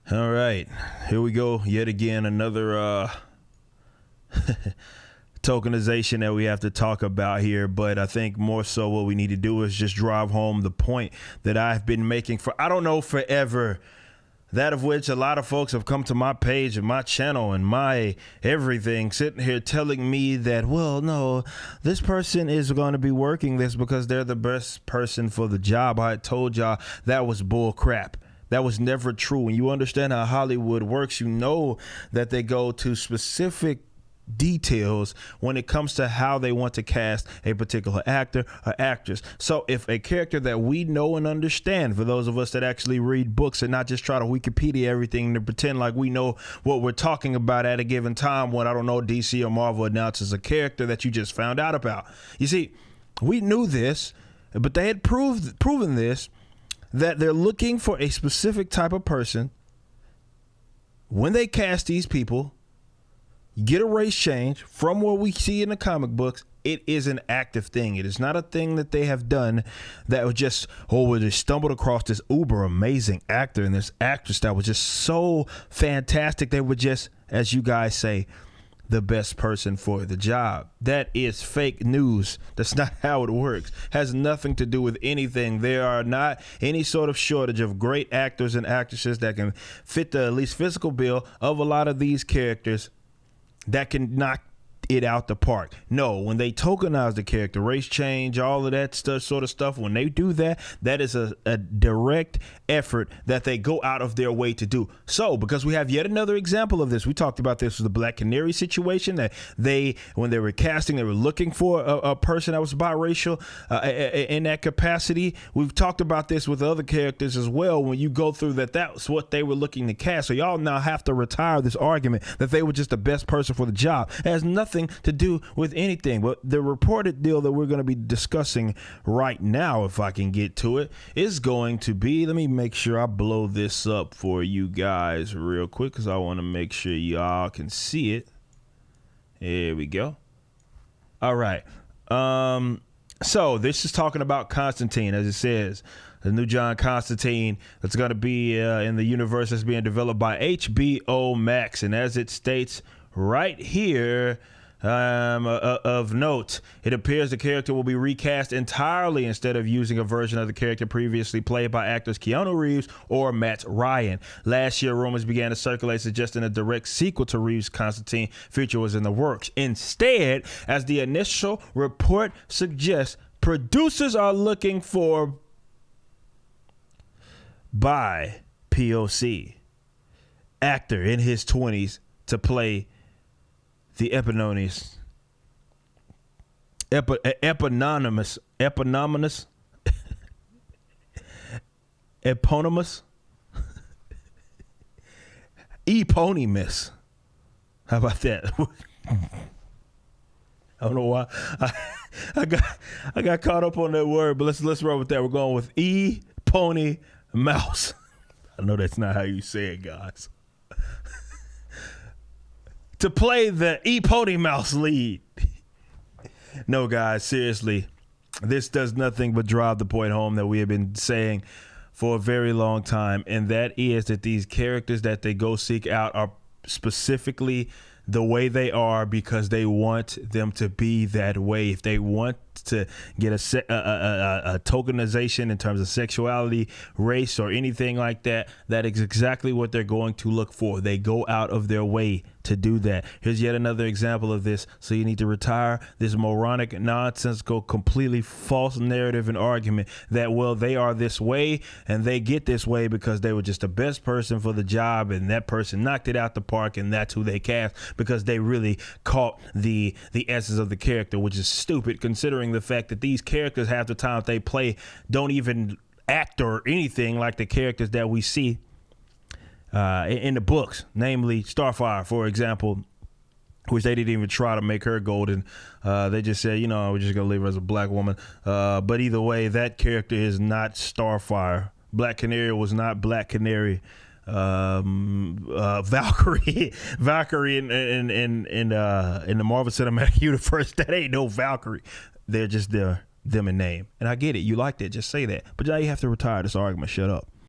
All right, here we go. Yet again, another tokenization that we have to talk about here. But I think more so what we need to do is just drive home the point that I've been making for, I don't know, forever. That of which a lot of folks have come to my page and my channel and my everything sitting here telling me that, well, no, this person is going to be working this because they're the best person for the job. I told y'all that was bull crap. That was never true. When you understand how Hollywood works, you know that they go to specific details when it comes to how they want to cast a particular actor or actress. So if a character that we know and understand, for those of us that actually read books and not just try to Wikipedia everything to pretend like we know what we're talking about at a given time when, I don't know, DC or Marvel announces a character that you just found out about. You see, we knew this, but they had proven this, that they're looking for a specific type of person. When they cast these people, get a race change from what we see in the comic books. It is an active thing. It is not a thing that they have done that was just, we just stumbled across this uber amazing actor and this actress that was just so fantastic. They were just, as you guys say, the best person for the job. That is fake news. That's not how it works. Has nothing to do with anything. There are not any sort of shortage of great actors and actresses that can fit the at least physical bill of a lot of these characters that can knock it out the park. No, when they tokenize the character, race change, all of that sort of stuff, when they do that, that is a direct effort that they go out of their way to do. So, because we have yet another example of this, we talked about this with the Black Canary situation, that when they were casting, they were looking for a person that was biracial in that capacity. We've talked about this with other characters as well. When you go through that's what they were looking to cast. So y'all now have to retire this argument that they were just the best person for the job. It has nothing to do with anything. But the reported deal that we're going to be discussing right now, if I can get to it, is going to be, let me make sure I blow this up for you guys real quick because I want to make sure y'all can see it. Here we go. All right. So this is talking about Constantine, as it says, the new John Constantine that's going to be in the universe that's being developed by HBO Max. And as it states right here, of note, it appears the character will be recast entirely instead of using a version of the character previously played by actors Keanu Reeves or Matt Ryan. Last year, rumors began to circulate suggesting a direct sequel to Reeves' Constantine feature was in the works. Instead, as the initial report suggests, producers are looking for by POC actor in his 20s to play the eponymous eponymous. How about that? I don't know why I got caught up on that word, but let's roll with that. We're going with pony mouse. I know that's not how you say it, guys. To play the pony mouse lead. No, guys, seriously, this does nothing but drive the point home that we have been saying for a very long time, and that is that these characters that they go seek out are specifically the way they are because they want them to be that way. If they want to get a tokenization in terms of sexuality, race, or anything like that, that is exactly what they're going to look for. They go out of their way to do that. Here's yet another example of this. So you need to retire this moronic, nonsensical, completely false narrative and argument that, well, they are this way and they get this way because they were just the best person for the job and that person knocked it out the park and that's who they cast because they really caught the essence of the character, which is stupid considering the fact that these characters half the time they play don't even act or anything like the characters that we see in the books, namely Starfire, for example, which they didn't even try to make her golden. They just said, we're just going to leave her as a black woman. But either way, that character is not Starfire. Black Canary was not Black Canary. Valkyrie in the Marvel Cinematic Universe, that ain't no Valkyrie. They're just them in name. And I get it. You liked it. Just say that. But now you have to retire this argument. Shut up.